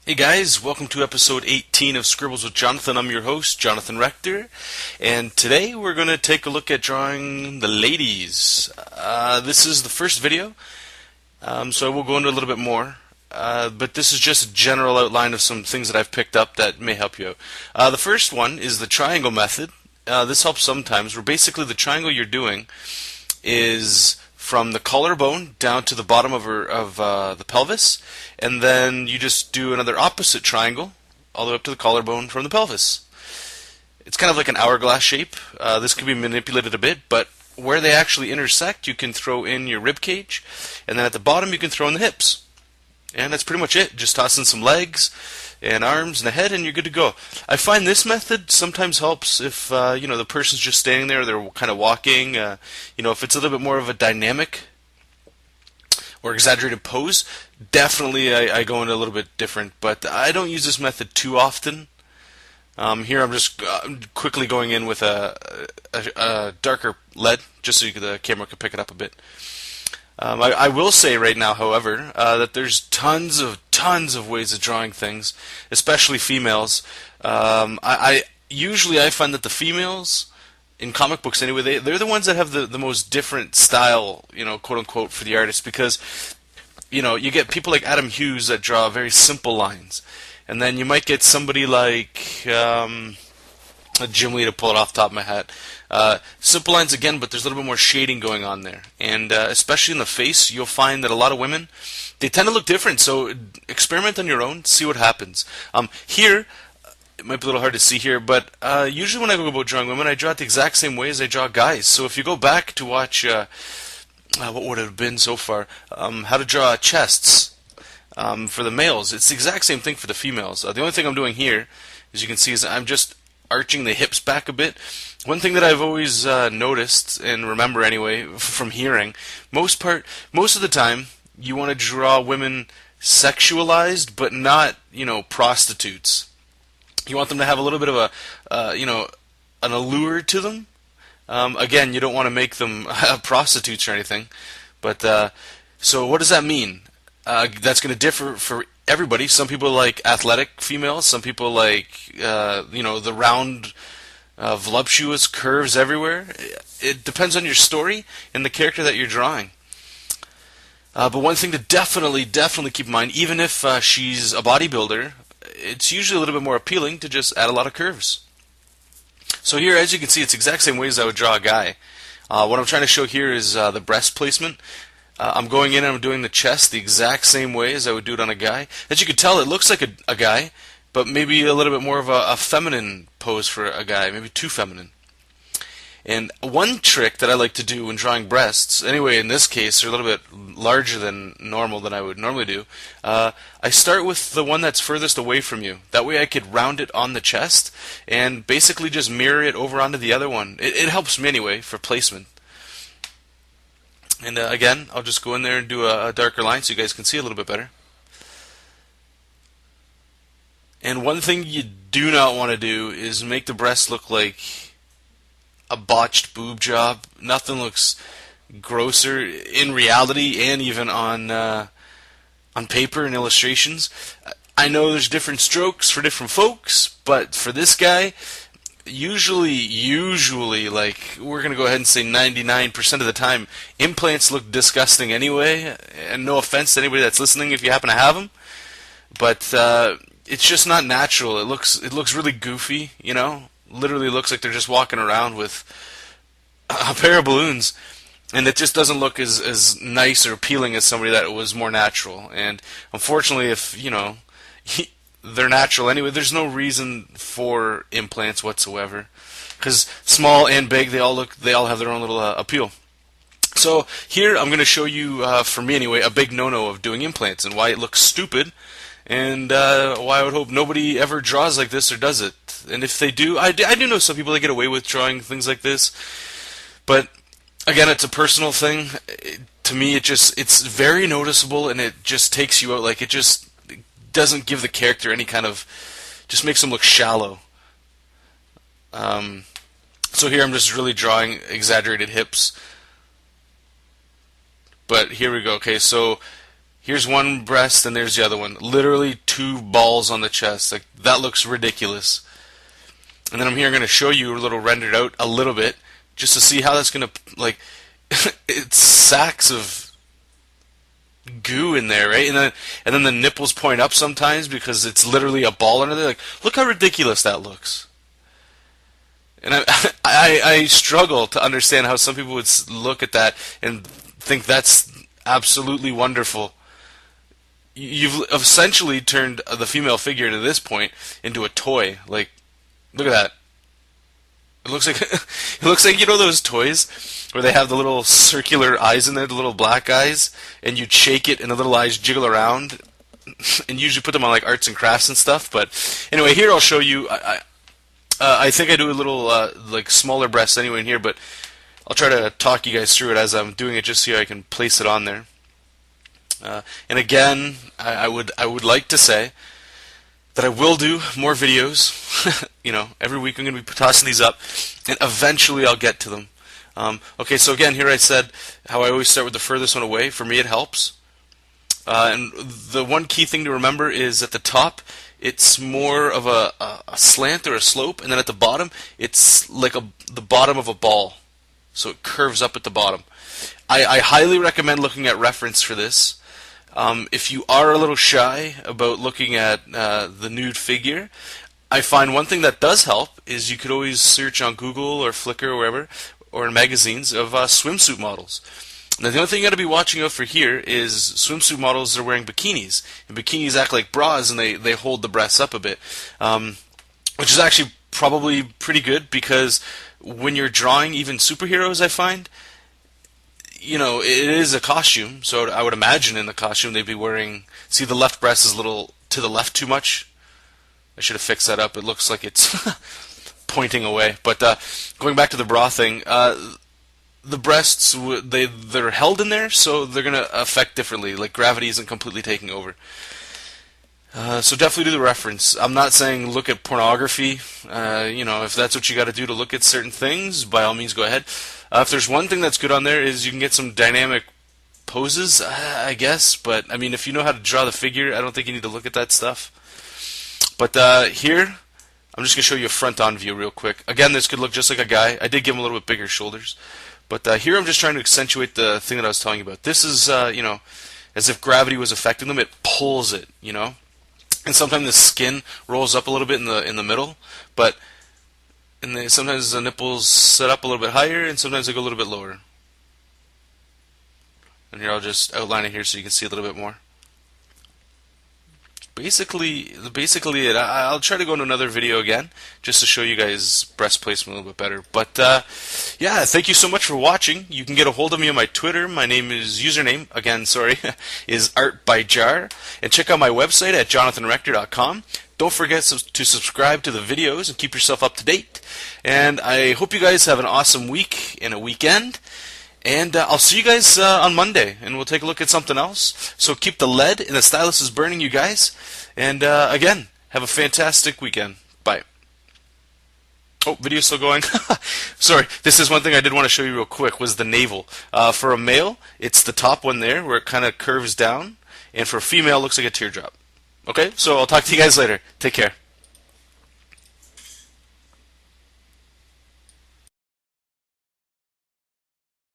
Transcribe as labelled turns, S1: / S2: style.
S1: Hey guys, welcome to episode 18 of Scribbles with Jonathan. I'm your host, Jonathan Rector, and today we're going to take a look at drawing the ladies. This is the first video, so I will go into a little bit more, but this is just a general outline of some things that I've picked up that may help you out. The first one is the triangle method. This helps sometimes, where basically the triangle you're doing is from the collarbone down to the bottom of the pelvis, and then you just do another opposite triangle all the way up to the collarbone from the pelvis. It's kind of like an hourglass shape. This can be manipulated a bit, but where they actually intersect, you can throw in your rib cage, and then at the bottom you can throw in the hips. And that's pretty much it. Just toss in some legs and arms and a head, and you're good to go. I find this method sometimes helps if the person's just standing there, they're kind of walking. If it's a little bit more of a dynamic or exaggerated pose, definitely I go into a little bit different. But I don't use this method too often. Here I'm just quickly going in with a darker lead, just so the camera can pick it up a bit. I will say right now, however, that there's tons of ways of drawing things, especially females. I usually find that the females in comic books anyway, they're the ones that have the most different style, quote unquote, for the artist, because you get people like Adam Hughes that draw very simple lines, and then you might get somebody like Jim Lee, to pull it off the top of my head. Simple lines again, but there's a little bit more shading going on there. And especially in the face, you'll find that a lot of women, they tend to look different. So experiment on your own, see what happens. Here, it might be a little hard to see here, but usually when I go about drawing women, I draw it the exact same way as I draw guys. So if you go back to watch, what would it have been so far, how to draw chests for the males, it's the exact same thing for the females. The only thing I'm doing here, as you can see, is I'm just arching the hips back a bit. One thing that I've always noticed, and remember anyway from hearing, most of the time you want to draw women sexualized, but not prostitutes. You want them to have a little bit of an allure to them. Again, you don't want to make them prostitutes or anything, but so what does that mean? That's going to differ for everybody. Some people like athletic females. Some people like the round, voluptuous curves everywhere. It depends on your story and the character that you're drawing. But one thing to definitely keep in mind, even if she's a bodybuilder, it's usually a little bit more appealing to just add a lot of curves. So here, as you can see, it's the exact same way as I would draw a guy. What I'm trying to show here is the breast placement. I'm going in and I'm doing the chest the exact same way as I would do it on a guy. As you can tell, it looks like a guy, but maybe a little bit more of a feminine pose for a guy, maybe too feminine. And one trick that I like to do when drawing breasts, anyway, in this case, they're a little bit larger than normal than I would normally do. I start with the one that's furthest away from you. That way I could round it on the chest and basically just mirror it over onto the other one. It helps me anyway for placement. And again, I'll just go in there and do a darker line so you guys can see a little bit better. And one thing you do not want to do is make the breast look like a botched boob job. Nothing looks grosser in reality and even on paper and illustrations. I know there's different strokes for different folks, but for this guy, usually, like, we're going to go ahead and say 99% of the time, implants look disgusting anyway, and no offense to anybody that's listening if you happen to have them, but it's just not natural. It looks really goofy, literally looks like they're just walking around with a pair of balloons, and it just doesn't look as nice or appealing as somebody that was more natural. And unfortunately, if they're natural anyway, there's no reason for implants whatsoever, because small and big, they all have their own little appeal. So here I'm going to show you, for me anyway, a big no-no of doing implants and why it looks stupid, and why I would hope nobody ever draws like this or does it. And if they do, I do know some people that get away with drawing things like this, but again, it's a personal thing. To me, it's very noticeable, and it just takes you out. Like, it just doesn't give the character any kind of, just makes them look shallow. So here I'm just really drawing exaggerated hips. But here we go. Okay, so Here's one breast and there's the other one. Literally two balls on the chest. Like, that looks ridiculous. And then I'm here going to show you a little rendered out a little bit just to see how that's going to, like, it's sacks of goo in there, right? And then the nipples point up sometimes because it's literally a ball under there. Like, look how ridiculous that looks. And I struggle to understand how some people would look at that and think that's absolutely wonderful. You've essentially turned the female figure to this point into a toy. Like, look at that. It looks like it looks like, you know, those toys where they have the little circular eyes in there, the little black eyes, and you'd shake it and the little eyes jiggle around, and usually put them on like arts and crafts and stuff. But anyway, here I'll show you. I think I do a little like smaller breasts anyway in here, but I'll try to talk you guys through it as I'm doing it, just so I can place it on there. And again, I would like to say that I will do more videos. You know, every week I'm going to be tossing these up, and eventually I'll get to them. Okay, so again, here I said how I always start with the furthest one away. For me, it helps. And the one key thing to remember is at the top, it's more of a slant or a slope, and then at the bottom, it's like the bottom of a ball. So it curves up at the bottom. I highly recommend looking at reference for this. If you are a little shy about looking at the nude figure, I find one thing that does help is you could always search on Google or Flickr or wherever, or in magazines, of swimsuit models. Now, the only thing you got to be watching out for here is swimsuit models that are wearing bikinis. And bikinis act like bras, and they hold the breasts up a bit, which is actually probably pretty good, because when you're drawing even superheroes, I find, you know, it is a costume, so I would imagine in the costume they'd be wearing... See, the left breast is a little to the left too much. I should have fixed that up. It looks like it's pointing away. But going back to the bra thing, the breasts, they're held in there, so they're going to affect differently. Like, gravity isn't completely taking over. So definitely do the reference. I'm not saying look at pornography. You know, if that's what you got to do to look at certain things, by all means go ahead. If there's one thing that's good on there is you can get some dynamic poses, I guess. But, I mean, if you know how to draw the figure, I don't think you need to look at that stuff. But here, I'm just going to show you a front-on view real quick. Again, this could look just like a guy. I did give him a little bit bigger shoulders. But here I'm just trying to accentuate the thing that I was telling you about. This is, you know, as if gravity was affecting them. It pulls it, you know. And sometimes the skin rolls up a little bit in the middle. But sometimes the nipples set up a little bit higher, and sometimes they go a little bit lower. And here I'll just outline it here so you can see a little bit more. Basically it. I'll try to go into another video again just to show you guys breast placement a little bit better. But yeah, thank you so much for watching. You can get a hold of me on my Twitter. My username is artbyjar, and check out my website at jonathanrector.com. Don't forget to subscribe to the videos and keep yourself up to date. And I hope you guys have an awesome week and a weekend. And I'll see you guys on Monday, and we'll take a look at something else. So keep the lead and the stylus is burning, you guys. And again, have a fantastic weekend. Bye. Oh, video's still going. Sorry, this is one thing I did want to show you real quick, was the navel. For a male, it's the top one there where it kind of curves down. And for a female, it looks like a teardrop. Okay, so I'll talk to you guys later. Take care.